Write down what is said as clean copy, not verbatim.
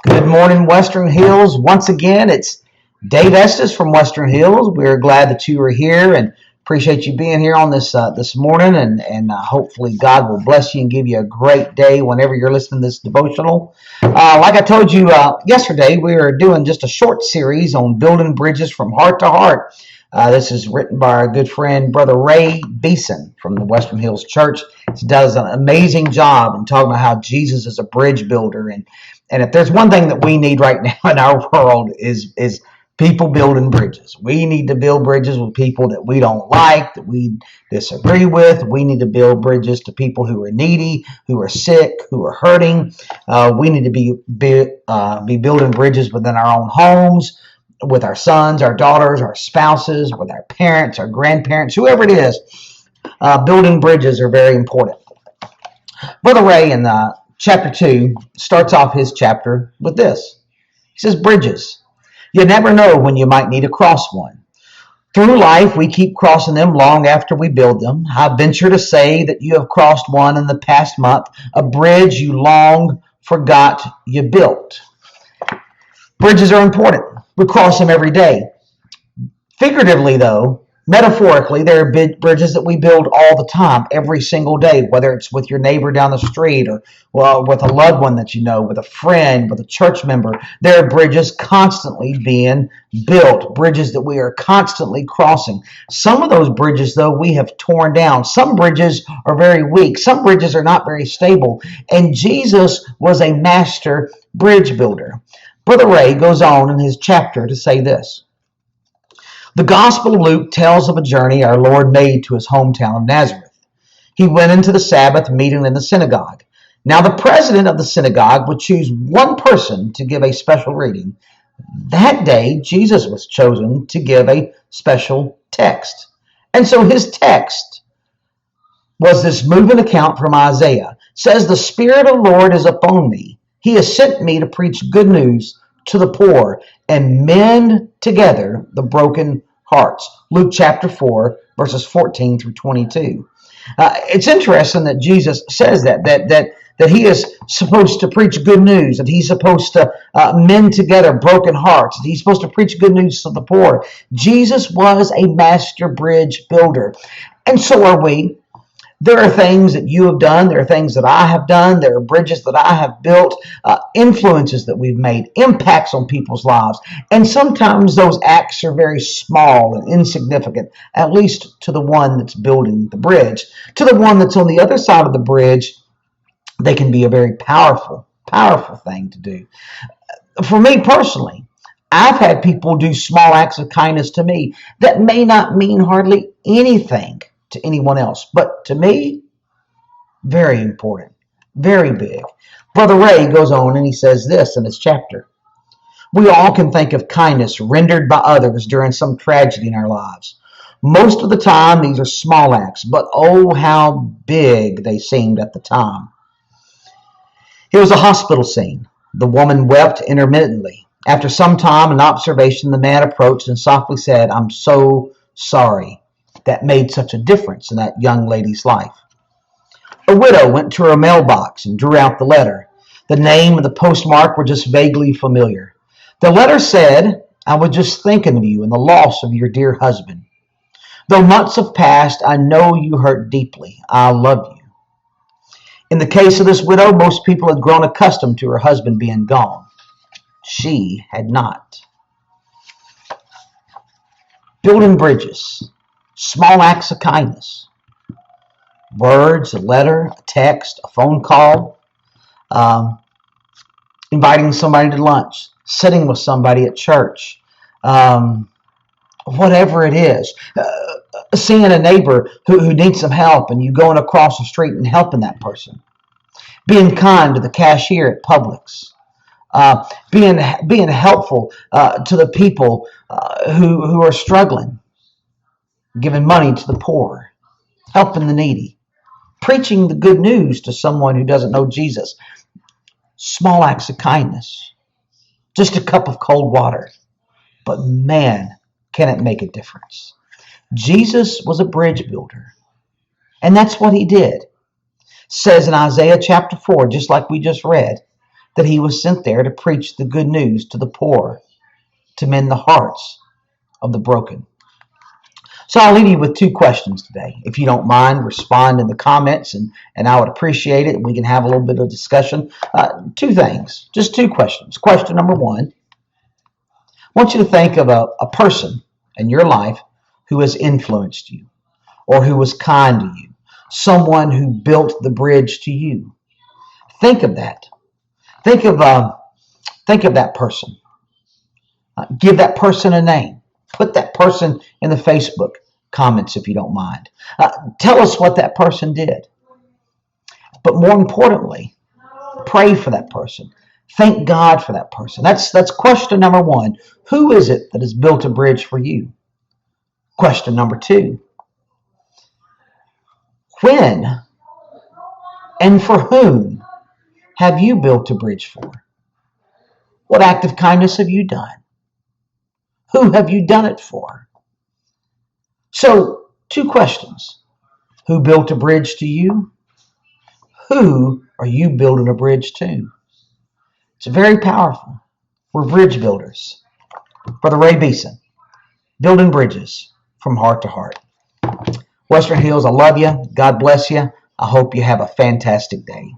Good morning, Western Hills. Once again, it's Dave Estes from Western Hills. We're glad that you are here and appreciate you being here on this morning. And hopefully God will bless you and give you a great day whenever you're listening to this devotional. Like I told you yesterday, we are doing just a short series on building bridges from heart to heart. This is written by our good friend, Brother Ray Beeson from the Western Hills Church. He does an amazing job in talking about how Jesus is a bridge builder. And if there's one thing that we need right now in our world is people building bridges. We need to build bridges with people that we don't like, that we disagree with. We need to build bridges to people who are needy, who are sick, who are hurting. We need to be building bridges within our own homes, with our sons, our daughters, our spouses, with our parents, our grandparents, whoever it is. Building bridges are very important. Brother Ray in chapter 2 starts off his chapter with this. He says, bridges. You never know when you might need to cross one. Through life, we keep crossing them long after we build them. I venture to say that you have crossed one in the past month, a bridge you long forgot you built. Bridges are important. We cross them every day. Figuratively, though, metaphorically, there are bridges that we build all the time, every single day, whether it's with your neighbor down the street or with a loved one that you know, with a friend, with a church member. There are bridges constantly being built, bridges that we are constantly crossing. Some of those bridges, though, we have torn down. Some bridges are very weak. Some bridges are not very stable. And Jesus was a master bridge builder. Brother Ray goes on in his chapter to say this. The Gospel of Luke tells of a journey our Lord made to his hometown of Nazareth. He went into the Sabbath meeting in the synagogue. Now the president of the synagogue would choose one person to give a special reading. That day, Jesus was chosen to give a special text. And so his text was this moving account from Isaiah. It says, the Spirit of the Lord is upon me. He has sent me to preach good news to the poor and mend together the broken hearts. Luke chapter 4, verses 14 through 22. It's interesting that Jesus says that he is supposed to preach good news, that he's supposed to mend together broken hearts, that he's supposed to preach good news to the poor. Jesus was a master bridge builder, and so are we. There are things that you have done. There are things that I have done. There are bridges that I have built, influences that we've made, impacts on people's lives. And sometimes those acts are very small and insignificant, at least to the one that's building the bridge. To the one that's on the other side of the bridge, they can be a very powerful thing to do. For me personally, I've had people do small acts of kindness to me that may not mean hardly anything to anyone else, but to me, very important, very big. Brother Ray goes on and he says this in his chapter. We all can think of kindness rendered by others during some tragedy in our lives. Most of the time, these are small acts, but oh, how big they seemed at the time. It was a hospital scene. The woman wept intermittently. After some time and observation, the man approached and softly said, I'm so sorry. That made such a difference in that young lady's life. A widow went to her mailbox and drew out the letter. The name and the postmark were just vaguely familiar. The letter said, I was just thinking of you and the loss of your dear husband. Though months have passed, I know you hurt deeply. I love you. In the case of this widow, most people had grown accustomed to her husband being gone. She had not. Building bridges. Small acts of kindness. Words, a letter, a text, a phone call, inviting somebody to lunch, sitting with somebody at church, whatever it is. Seeing a neighbor who needs some help and you going across the street and helping that person. Being kind to the cashier at Publix. Being helpful to the people who are struggling. Giving money to the poor, helping the needy, preaching the good news to someone who doesn't know Jesus. Small acts of kindness, just a cup of cold water, but man, can it make a difference. Jesus was a bridge builder, and that's what he did. It says in Isaiah chapter 4, just like we just read, that he was sent there to preach the good news to the poor, to mend the hearts of the broken. So I'll leave you with two questions today. If you don't mind, respond in the comments, and I would appreciate it. We can have a little bit of discussion. Two things, just two questions. Question number one, I want you to think of a person in your life who has influenced you or who was kind to you, someone who built the bridge to you. Think of that. Think of that person. Give that person a name. Put that person in the Facebook comments if you don't mind. Tell us what that person did. But more importantly, pray for that person. Thank God for that person. That's question number one. Who is it that has built a bridge for you? Question number two. When and for whom have you built a bridge for? What act of kindness have you done? Who have you done it for? So, two questions. Who built a bridge to you? Who are you building a bridge to? It's very powerful. We're bridge builders. Brother Ray Beeson, building bridges from heart to heart. Western Hills, I love you. God bless you. I hope you have a fantastic day.